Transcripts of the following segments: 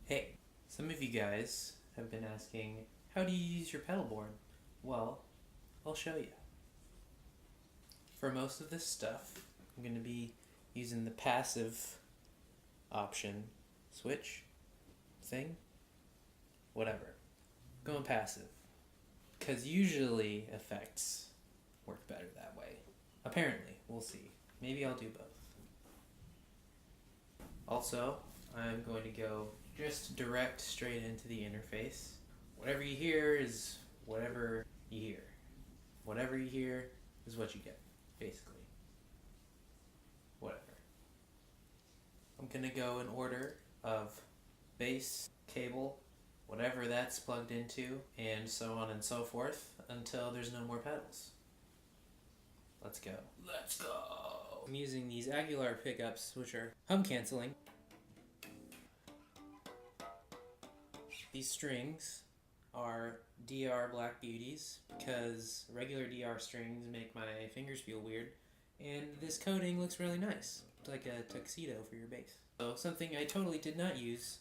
Hey, some of you guys have been asking, how do you use your pedal board? Well, I'll show you. For most of this stuff, I'm going to be using the passive option, switch, thing, whatever. Going passive, because usually effects work better that way. Apparently, we'll see. Maybe I'll do both. Also, I'm going to go just direct straight into the interface. Whatever you hear is whatever you hear. Whatever you hear is what you get, basically. Whatever. I'm gonna go in order of bass, cable, whatever that's plugged into, and so on and so forth until there's no more pedals. Let's go. Let's go! I'm using these Aguilar pickups, which are HumCancelling. These strings are DR Black Beauties because regular DR strings make my fingers feel weird, and this coating looks really nice. It's like a tuxedo for your bass. So something I totally did not use,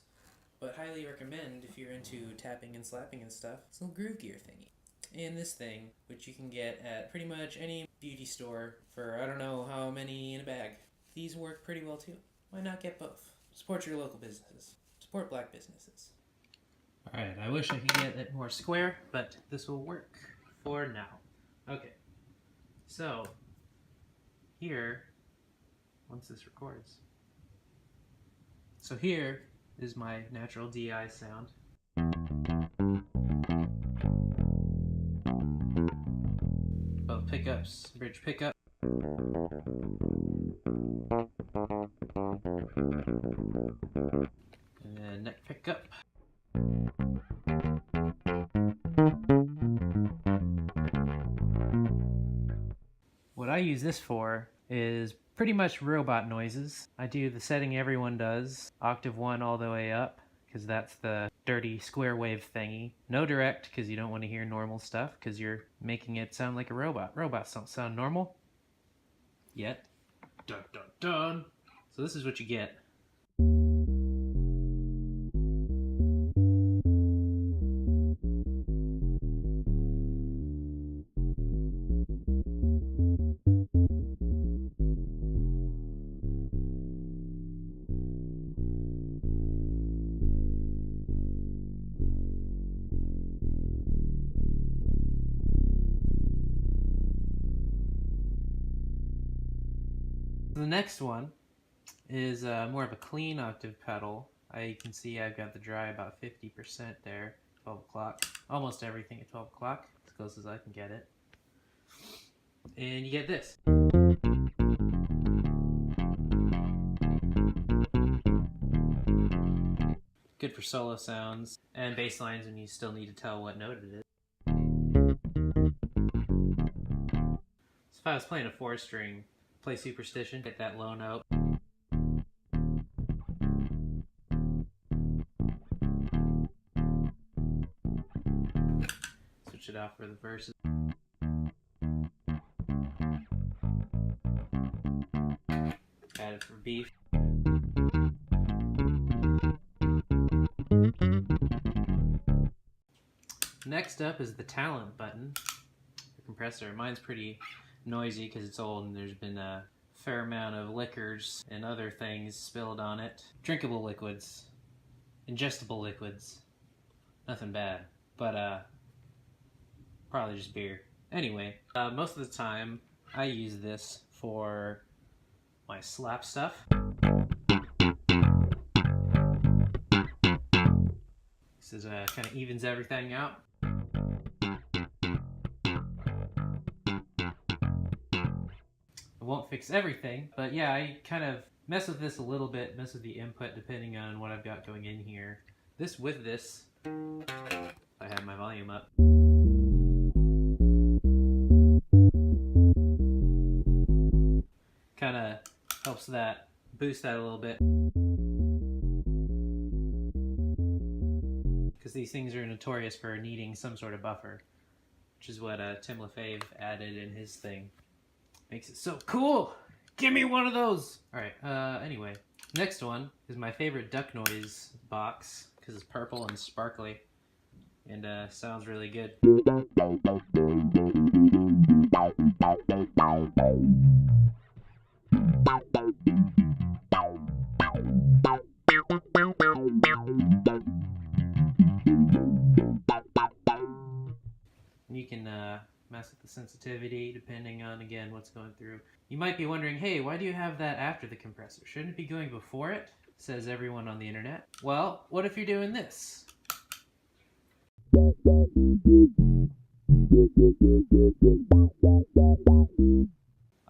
but highly recommend if you're into tapping and slapping and stuff, it's a little GruvGear thingy. And this thing, which you can get at pretty much any beauty store for I don't know how many in a bag. These work pretty well too. Why not get both? Support your local businesses. Support black businesses. Alright, I wish I could get it more square, but this will work for now. Okay, so here, once this records, so here is my natural DI sound. Both pickups, bridge pickup. And then neck pickup. What I use this for is pretty much robot noises. I do the setting everyone does, octave 1 all the way up, because that's the dirty square wave thingy. No direct, because you don't want to hear normal stuff, because you're making it sound like a robot. Robots don't sound normal. Yet. Dun dun dun! So this is what you get. The next one is more of a clean octave pedal. You can see I've got the dry about 50% there, 12 o'clock. Almost everything at 12 o'clock, as close as I can get it. And you get this. Good for solo sounds and bass lines when you still need to tell what note it is. So if I was playing a 4-string, play Superstition, get that low note. Switch it out for the verses. Add it for beef. Next up is the talent button, the compressor. Mine's pretty noisy because it's old and there's been a fair amount of liquors and other things spilled on it. Drinkable liquids, ingestible liquids, nothing bad, but probably just beer. Anyway, most of the time I use this for my slap stuff. This is kind of evens everything out. It won't fix everything, but yeah, I kind of mess with this a little bit, mess with the input depending on what I've got going in here. This with this, I have my volume up. Kind of helps that, boost that a little bit. Because these things are notorious for needing some sort of buffer, which is what Tim LaFave added in his thing. Makes it so cool! Give me one of those! Alright, anyway. Next one is my favorite duck noise box. because it's purple and sparkly and sounds really good. You can mess with the sensitivity depending on, again, what's going through. You might be wondering, hey, why do you have that after the compressor? Shouldn't it be going before it? Says everyone on the internet. Well, what if you're doing this?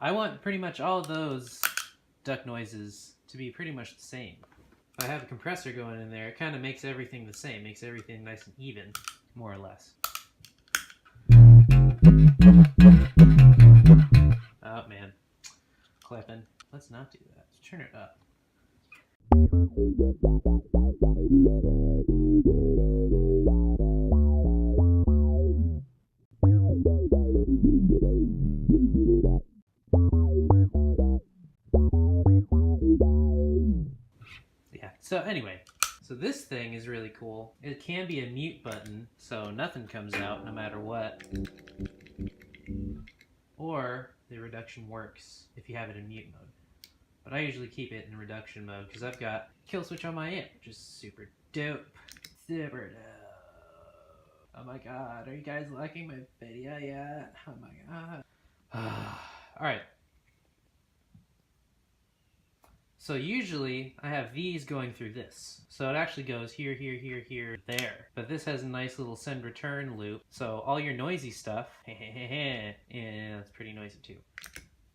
I want pretty much all of those duck noises to be pretty much the same. If I have a compressor going in there, it kind of makes everything the same, makes everything nice and even, more or less. Oh man, clipping. Let's not do that. Let's turn it up. Yeah, so anyway, so this thing is really cool. It can be a mute button, so nothing comes out no matter what. Or the reduction works if you have it in mute mode. But I usually keep it in reduction mode because I've got kill switch on my amp, which is super dope. Super dope. Oh my god, are you guys liking my video yet? Oh my god. Alright. So usually I have these going through this. So it actually goes here, here, here, here, there. But this has a nice little send return loop. So all your noisy stuff, and it's pretty noisy too,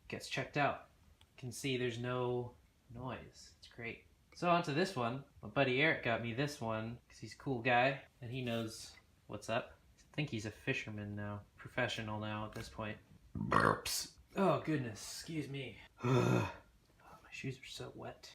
gets checked out. You can see there's no noise. It's great. So onto this one. My buddy Eric got me this one because he's a cool guy and he knows what's up. I think he's a fisherman now. Professional now at this point. Burps. Oh goodness, excuse me. My shoes are so wet.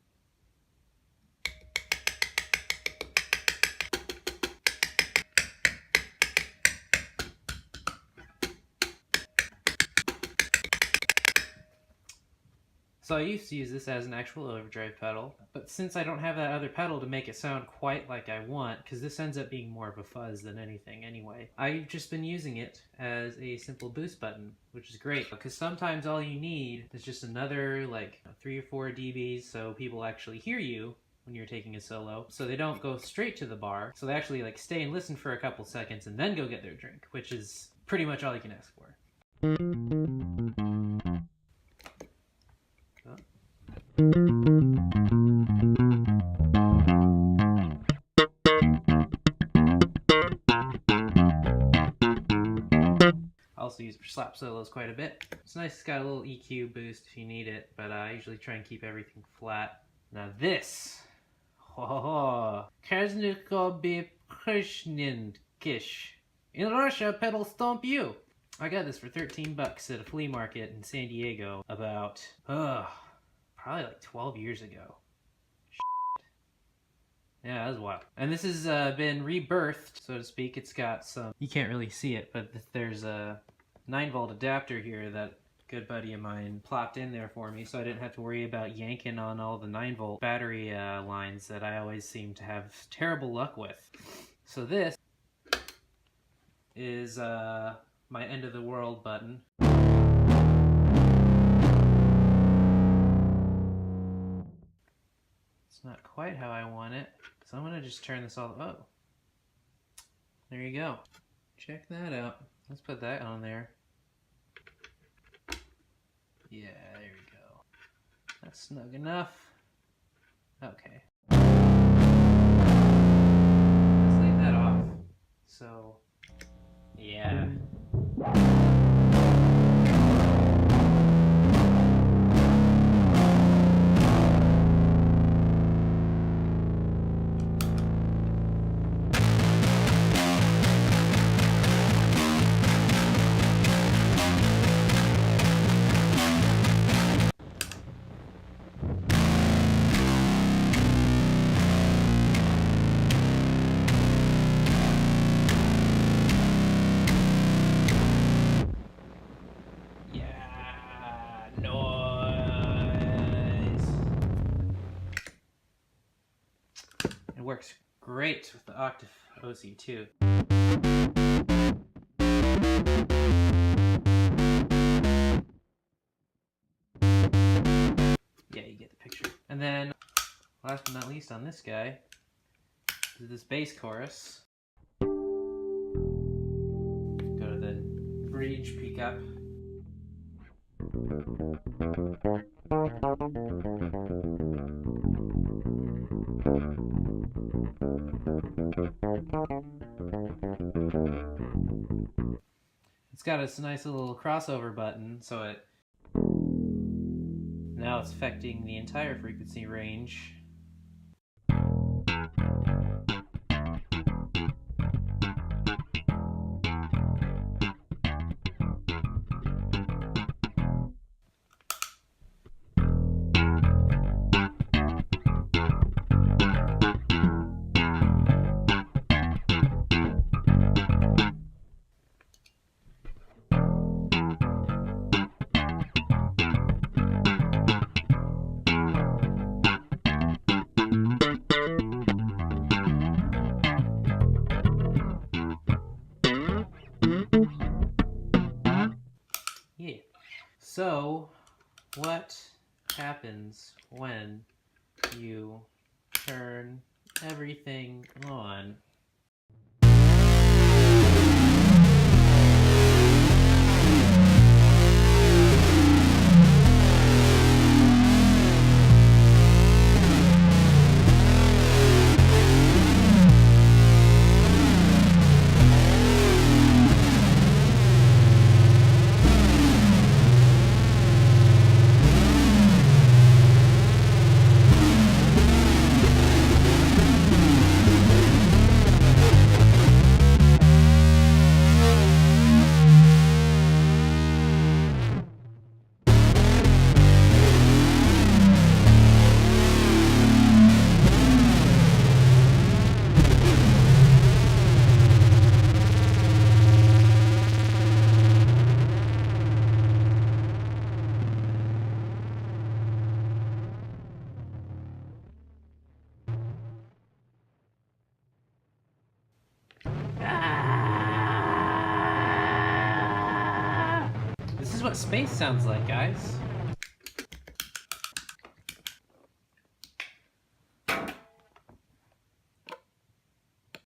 So I used to use this as an actual overdrive pedal, but since I don't have that other pedal to make it sound quite like I want, because this ends up being more of a fuzz than anything anyway, I've just been using it as a simple boost button, which is great, because sometimes all you need is just another like 3 or 4 dBs so people actually hear you when you're taking a solo, so they don't go straight to the bar, so they actually like stay and listen for a couple seconds and then go get their drink, which is pretty much all you can ask for. I also use it for slap solos quite a bit. It's nice, it's got a little EQ boost if you need it, but I usually try and keep everything flat. Now this, Krasnikobi Kish. In Russia, pedal stomp you. I got this for 13 bucks at a flea market in San Diego about, probably like 12 years ago. Yeah, that was wild. And this has been rebirthed, so to speak. It's got some, you can't really see it, but there's a 9-volt adapter here that a good buddy of mine plopped in there for me, so I didn't have to worry about yanking on all the 9-volt battery lines that I always seem to have terrible luck with. So this is my end of the world button. It's not quite how I want it, so I'm gonna just turn this all, oh. There you go. Check that out. Let's put that on there. Yeah, there we go. That's snug enough. Okay. Let's leave that off. So, yeah. Works great with the Octave OC too. Yeah, you get the picture. And then, last but not least on this guy, is this bass chorus. Go to the bridge, peak up. It's got this nice little crossover button, so now it's affecting the entire frequency range. Yeah. So, what happens when you turn everything on? This is what space sounds like, guys.